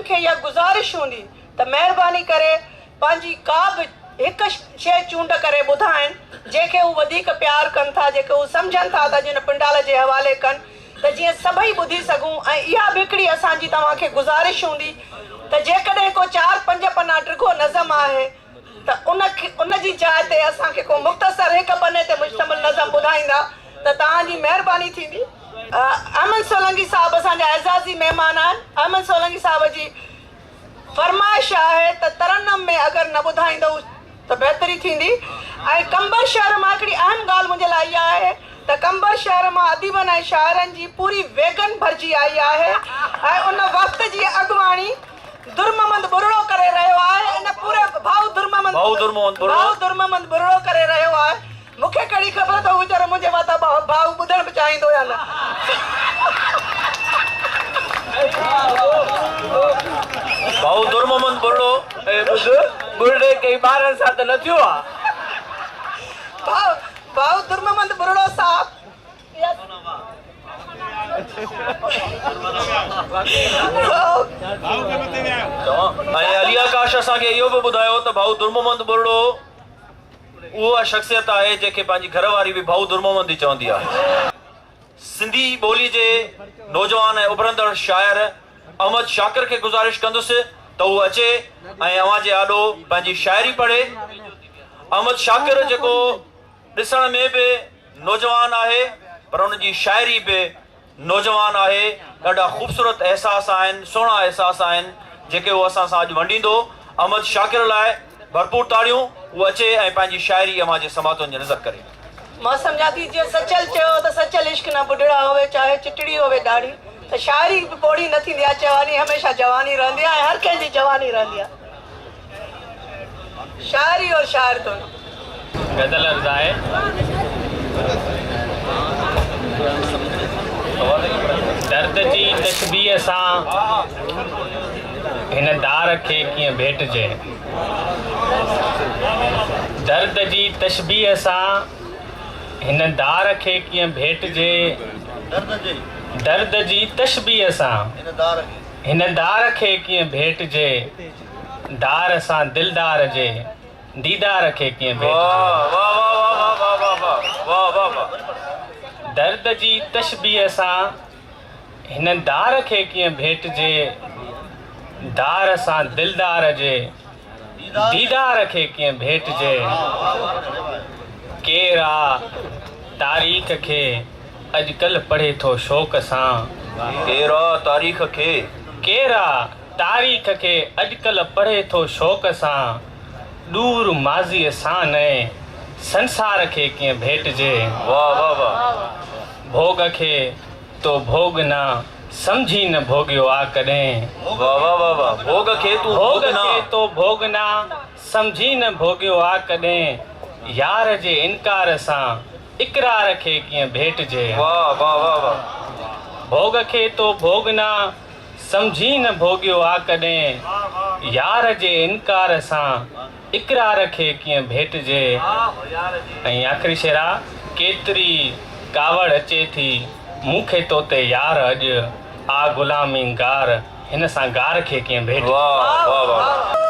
खे इहा गुज़ारिश हूंदी त महिरबानी करे पंहिंजी का बि हिकु शइ चूंड करे ॿुधाइनि जंहिंखे हू वधीक प्यार कनि था, जेके हू सम्झनि था त जिन पिंडाल जे हवाले कनि, त जीअं सभई ॿुधी सघूं। ऐं इहा बि हिकिड़ी असांजी तव्हांखे गुज़ारिश हूंदी त जेकॾहिं को 4-5 पना ड्रिघो नज़म आहे त उनजी जाइ ते असांखे को मुख़्तसर हिकु पने ते मुश्तमिल नज़म ॿुधाईंदा त तव्हांजी महिरबानी थींदी। अहमद सोलंकी साहब असांजा एज़ाज़ी महिमान आहिनि। अहमद सोलंकी साहब जी फरमाइश आहे त तरन्नम में अगरि न ॿुधाईंदो त बहितरी थींदी। ऐं कंबर शहर मां हिकिड़ी अहम ॻाल्हि मुंहिंजे लाइ इहा आहे त कंबर शहर मां अदीबनि ऐं शाइरनि जी पूरी वेगन भरिजी आई आहे ऐं उन वक़्त जी अॻुवाणी दुर्ममंद बुरड़ो करे रहियो आहे। इन पूरे भाउ दुर्ममंद बुरड़ो करे रहियो आहे। मूंखे कहिड़ी ख़बर त वीचारो मुंहिंजे मथां भाउ ॿुधणु बि चाहींदो या न। भाउ दुर्ममंद बुरड़ो बुरड़े कई ॿारनि सां त न थियो आहे। भाउ दुर्ममंद बुरड़ो साहब ऐं अली आकाश असांखे इहो बि ॿुधायो त भाउ दुर्ममंद बुरड़ो उहा शख़्सियत आहे जंहिंखे पंहिंजी घरवारी बि भाउ दुर्ममंद ई चवंदी आहे। सिंधी ॿोली जे नौजवान ऐं उभरंदड़ शाइर अहमद शाकिर खे गुज़ारिश कंदुसि त हू अचे ऐं अव्हां जे आॾो पंहिंजी शाइरी पढ़े। अहमद शाकिर जेको ॾिसण में बि नौजवान आहे पर उनजी शाइरी बि नौजवान आहे। ॾाढा ख़ूबसूरत एहसास आहिनि, सुहिणा एहसास आहिनि जेके उहो असां सां अॼु वंडींदो। अहमद शाकिर लाइ भरपूर ताड़ियूं। उहो अचे ऐं पंहिंजी शाइरी अव्हां जे समातुनि जी नज़र करे। मां सम्झां थी जीअं सचल चयो त सचल इश्क न बुढड़ा होवे चाहे चिटड़ी होवे ॾाढ़ी, त शाइरी बि पोड़ी न थींदी आहे। जवानी हमेशह जवानी रहंदी आहे ऐं हर कंहिंजी जवानी रहंदी आहे। शाइरी और शाइर दोनों। गज़ल अर्ज़ आहे दर्द जी तशबीह सां हिन दार खे कीअं भेटिजे। दर्द जी तशबीह सां हिन दार खे कीअं भेटिजे। दर्द जी तशबीह सां हिन दार खे कीअं भेटिजे। दार सां दिलदार जे दीदार खे कीअं भेटिजे। दर्द जी तशबीह सां हिन दार खे कीअं भेटिजे। दार सां दिलदार जे दीदार खे कीअं भेटिजे। केरु आहे तारीख़ खे अॼुकल्ह पढ़े थो शौक़ सां। केरु आहे तारीख़ खे केरु आहे तारीख़ खे अॼुकल्ह पढ़े थो शौक़ सां। दूर माज़ीअ सां नए संसार खे कीअं भेटिजे। वाह वाह वाह। भोग खे तो भोग न समझी न भोगियो आ कॾहिं। वाह वाह वाह वाह। भोग खे तूं भोग खे तो भोग न समझी न भोगियो आ कॾहिं। यार जे इनकार सां इक़रार खे कीअं भेटिजे। वाह वाह वाह वाह। भोग खे तो भोग न समझी न भोगियो आ कॾहिं। यार जे इनकार सां इक़रार खे कीअं भेटिजे। ऐं आख़िरी शेर आहे केतिरी कावड़ अचे थी मूंखे तो ते यार अॼु आ ग़ुलामी गार। हिन सां गार खे कीअं भेटिजे। वाह वाह वाह।